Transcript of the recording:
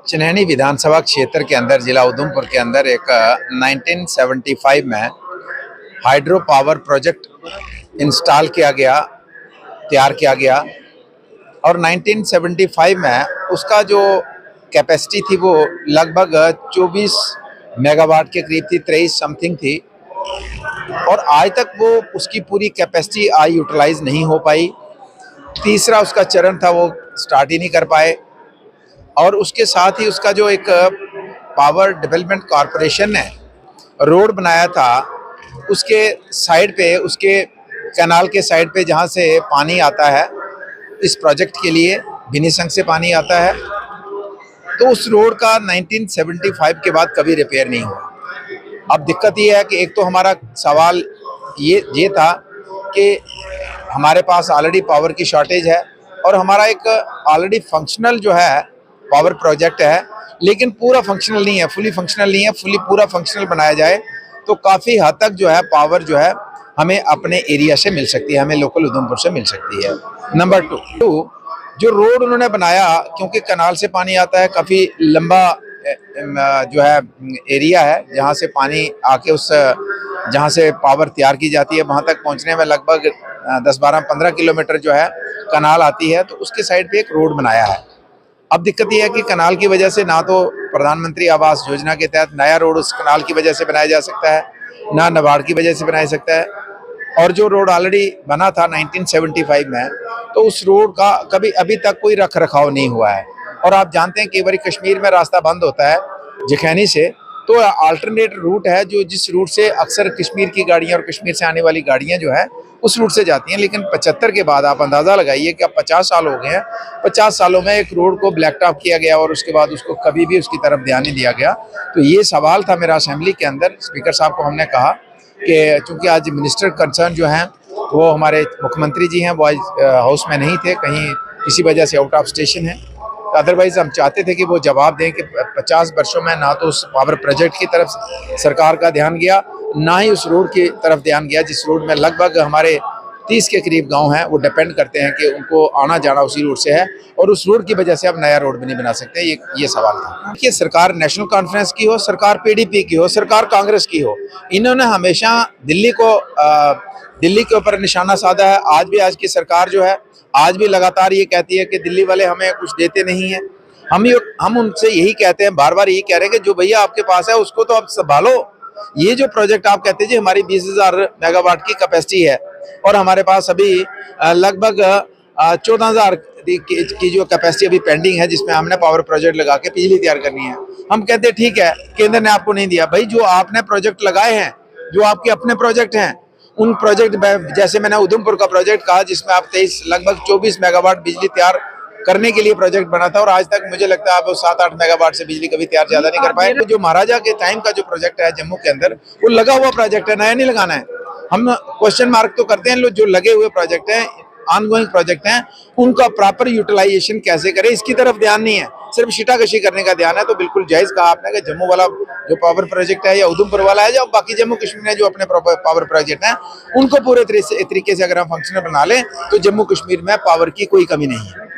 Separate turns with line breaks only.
चिन्हैनी विधानसभा क्षेत्र के अंदर जिला उधमपुर के अंदर एक 1975 में हाइड्रो पावर प्रोजेक्ट इंस्टॉल किया गया, तैयार किया गया और 1975 में उसका जो कैपेसिटी थी वो लगभग 24 मेगावाट के करीब थी, 23 समथिंग थी और आज तक वो उसकी पूरी कैपेसिटी आज यूटिलाइज नहीं हो पाई। तीसरा उसका चरण था वो स्टार्ट ही नहीं कर पाए और उसके साथ ही उसका जो एक पावर डेवलपमेंट कॉरपोरेशन ने रोड बनाया था उसके साइड पे, उसके कैनाल के साइड पे जहाँ से पानी आता है इस प्रोजेक्ट के लिए भिनीसंग से पानी आता है, तो उस रोड का 1975 के बाद कभी रिपेयर नहीं हुआ। अब दिक्कत ये है कि एक तो हमारा सवाल ये था कि हमारे पास ऑलरेडी पावर की शॉर्टेज है और हमारा एक ऑलरेडी फंक्शनल जो है पावर प्रोजेक्ट है, लेकिन पूरा फंक्शनल नहीं है, फुली फंक्शनल नहीं है। फुली पूरा फंक्शनल बनाया जाए तो काफ़ी हद तक जो है पावर जो है हमें अपने एरिया से मिल सकती है, हमें लोकल उधमपुर से मिल सकती है। नंबर टू, जो रोड उन्होंने बनाया, क्योंकि कनाल से पानी आता है, काफ़ी लंबा जो है एरिया है जहाँ से पानी आके उस जहाँ से पावर तैयार की जाती है वहाँ तक पहुँचने में लगभग 10-12-15 किलोमीटर जो है कनाल आती है, तो उसके साइड पे एक रोड बनाया है। अब दिक्कत यह है कि कनाल की वजह से ना तो प्रधानमंत्री आवास योजना के तहत नया रोड उस कनाल की वजह से बनाया जा सकता है, ना नाबार्ड की वजह से बनाया सकता है, और जो रोड ऑलरेडी बना था 1975 में, तो उस रोड का कभी अभी तक कोई रख रखाव नहीं हुआ है। और आप जानते हैं कई बार कश्मीर में रास्ता बंद होता है जखैनी से, तो अल्टरनेट रूट है जो जिस रूट से अक्सर कश्मीर की गाड़ियाँ और कश्मीर से आने वाली गाड़ियाँ जो है उस रूट से जाती हैं। लेकिन 75 के बाद आप अंदाज़ा लगाइए कि अब 50 साल हो गए हैं, 50 सालों में एक रोड को ब्लैक टॉप किया गया और उसके बाद उसको कभी भी उसकी तरफ ध्यान नहीं दिया गया। तो ये सवाल था मेरा असेंबली के अंदर। स्पीकर साहब को हमने कहा कि चूँकि आज मिनिस्टर कंसर्न जो हैं वो हमारे मुख्यमंत्री जी हैं, वो आज हाउस में नहीं थे, कहीं किसी वजह से आउट ऑफ स्टेशन है, अदरवाइज हम चाहते थे कि वो जवाब दें कि 50 वर्षों में ना तो उस पावर प्रोजेक्ट की तरफ सरकार का ध्यान गया, ना ही उस रोड की तरफ ध्यान गया जिस रोड में लगभग हमारे 30 के करीब गांव हैं, वो डिपेंड करते हैं कि उनको आना जाना उसी रोड से है और उस रोड की वजह से अब नया रोड भी नहीं बना सकते। ये सवाल था कि सरकार नेशनल कॉन्फ्रेंस की हो, सरकार पीडीपी की हो, सरकार कांग्रेस की हो, इन्होंने हमेशा दिल्ली के ऊपर निशाना साधा है। आज भी आज की सरकार जो है आज भी लगातार ये कहती है कि दिल्ली वाले हमें कुछ देते नहीं हैं। हम उनसे यही कहते हैं, बार बार यही कह रहे हैं कि जो भैया आपके पास है उसको तो आप संभालो। ये जो प्रोजेक्ट आप कहते हैं जी हमारी 20,000 मेगावाट की कैपेसिटी है और हमारे पास अभी लगभग 14,000 की जो कैपेसिटी अभी पेंडिंग है, जिसमें हमने पावर प्रोजेक्ट लगा के बिजली तैयार करनी है। हम कहते हैं ठीक है, केंद्र ने आपको नहीं दिया। भाई जो आपने प्रोजेक्ट लगाए हैं, जो आपके अपने प्रोजेक्ट हैं, उन प्रोजेक्ट जैसे मैंने उधमपुर का प्रोजेक्ट कहा जिसमें आप 23 लगभग 24 मेगावाट बिजली तैयार करने के लिए प्रोजेक्ट बना था और आज तक मुझे लगता है आप 7-8 मेगावाट से बिजली कभी तैयार ज्यादा नहीं कर पाए। तो जो महाराजा के टाइम का जो प्रोजेक्ट है जम्मू के अंदर, वो लगा हुआ प्रोजेक्ट है, नया नहीं लगाना है। हम क्वेश्चन मार्क तो करते हैं, जो लगे हुए प्रोजेक्ट हैं, ऑनगोइंग प्रोजेक्ट हैं, उनका प्रॉपर यूटिलाइजेशन कैसे करें इसकी तरफ ध्यान नहीं है, सिर्फ शिटाकशी करने का ध्यान है। तो बिल्कुल जायज़ कहा आपने कि जम्मू वाला जो पावर प्रोजेक्ट है या उधमपुर वाला है या बाकी जम्मू कश्मीर में जो अपने पावर प्रोजेक्ट हैं, उनको पूरे तरीके से अगर हम फंक्शनल बना लें तो जम्मू कश्मीर में पावर की कोई कमी नहीं है।